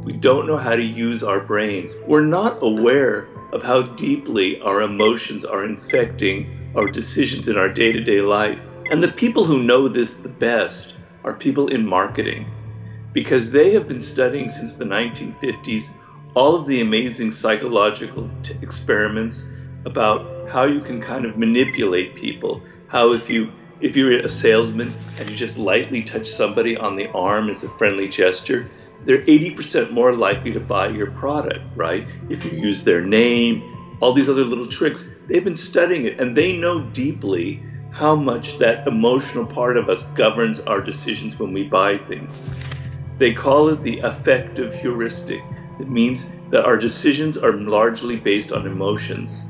We don't know how to use our brains. We're not aware of how deeply our emotions are infecting our decisions in our day-to-day life. And the people who know this the best are people in marketing, because they have been studying since the 1950s all of the amazing psychological experiments about how you can kind of manipulate people. How if you're a salesman and you just lightly touch somebody on the arm as a friendly gesture, they're 80% more likely to buy your product, right? If you use their name, all these other little tricks. They've been studying it, and they know deeply how much that emotional part of us governs our decisions when we buy things. They call it the affective heuristic. It means that our decisions are largely based on emotions.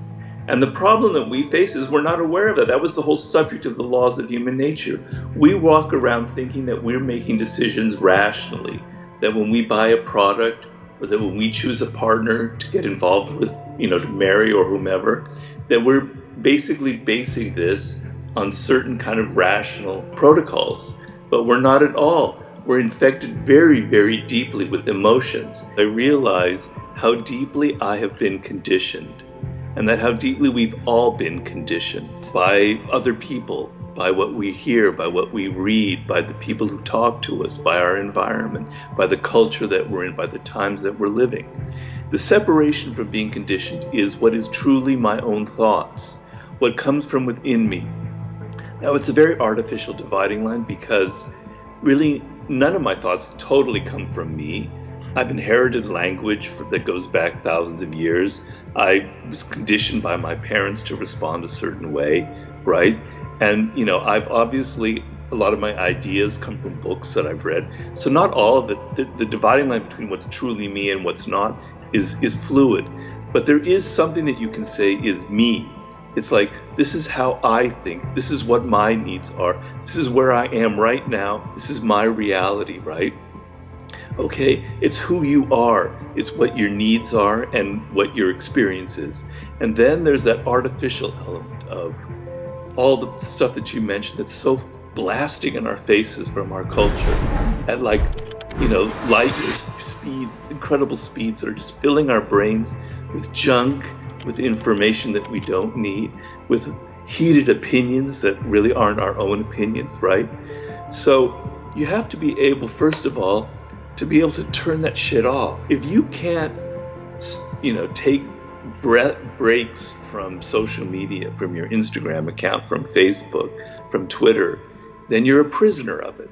And the problem that we face is we're not aware of that. That was the whole subject of the laws of human nature. We walk around thinking that we're making decisions rationally, that when we buy a product, or that when we choose a partner to get involved with, to marry or whomever, that we're basically basing this on certain kind of rational protocols. But we're not at all. We're infected very, very deeply with emotions. I realize how deeply I have been conditioned, and that how deeply we've all been conditioned by other people, by what we hear, by what we read, by the people who talk to us, by our environment, by the culture that we're in, by the times that we're living. The separation from being conditioned is what is truly my own thoughts, what comes from within me. Now, it's a very artificial dividing line, because really none of my thoughts totally come from me. I've inherited language that goes back thousands of years. I was conditioned by my parents to respond a certain way, right? And, I've obviously, a lot of my ideas come from books that I've read. So not all of it, the dividing line between what's truly me and what's not is fluid. But there is something that you can say is me. It's like, this is how I think. This is what my needs are. This is where I am right now. This is my reality, right? Okay, it's who you are. It's what your needs are and what your experience is. And then there's that artificial element of all the stuff that you mentioned that's so blasting in our faces from our culture at light year speed, incredible speeds that are just filling our brains with junk, with information that we don't need, with heated opinions that really aren't our own opinions, right? So you have to be able, first of all, to be able to turn that shit off. If you can't, take breaks from social media, from your Instagram account, from Facebook, from Twitter, then you're a prisoner of it.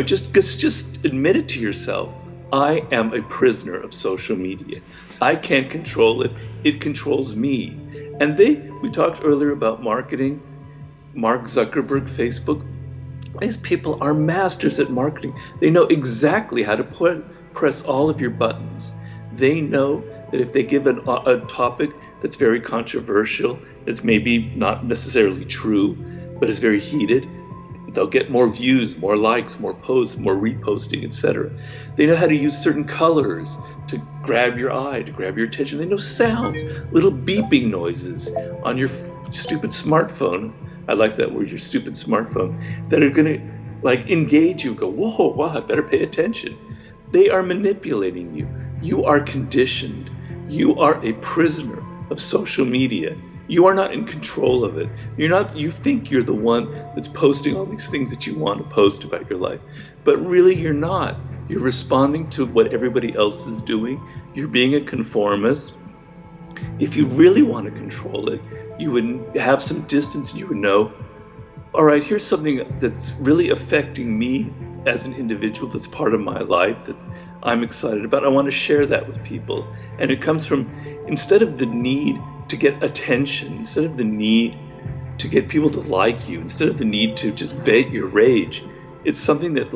Just admit it to yourself. I am a prisoner of social media. I can't control it. It controls me. And we talked earlier about marketing. Mark Zuckerberg, Facebook. These people are masters at marketing. They know exactly how to press all of your buttons. They know that if they give a topic that's very controversial, that's maybe not necessarily true, but is very heated, they'll get more views, more likes, more posts, more reposting, etc. They know how to use certain colors to grab your eye, to grab your attention. They know sounds, little beeping noises on your stupid smartphone. I like that word, your stupid smartphone, that are going to engage you, go, whoa, wow, I better pay attention. They are manipulating you. You are conditioned. You are a prisoner of social media. You are not in control of it. You think you're the one that's posting all these things that you want to post about your life, but really you're not. You're responding to what everybody else is doing. You're being a conformist. If you really want to control it, you would have some distance and you would know, all right, here's something that's really affecting me as an individual, that's part of my life, that I'm excited about. I want to share that with people. And it comes from, instead of the need to get attention, instead of the need to get people to like you, instead of the need to just vent your rage, it's something that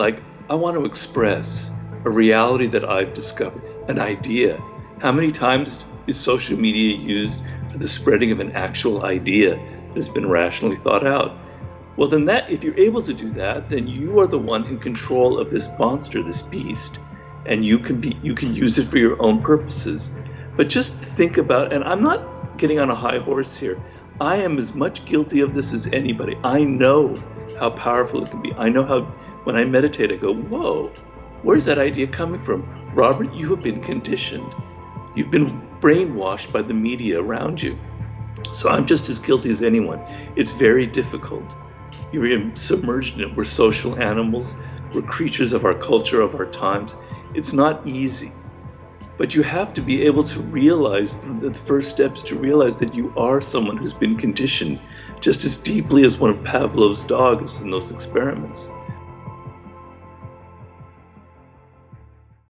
I want to express a reality that I've discovered, an idea. How many times is social media used for the spreading of an actual idea that has been rationally thought out? Well, then if you're able to do that, then you are the one in control of this monster, this beast, and you can use it for your own purposes. But just think about, and I'm not getting on a high horse here, I am as much guilty of this as anybody. I know how powerful it can be. I know how, when I meditate, I go, whoa, where's that idea coming from? Robert, you have been conditioned. You've been brainwashed by the media around you. So I'm just as guilty as anyone. It's very difficult. You're submerged in it. We're social animals. We're creatures of our culture, of our times. It's not easy. But you have to be able to realize, the first steps to realize that you are someone who's been conditioned just as deeply as one of Pavlov's dogs in those experiments.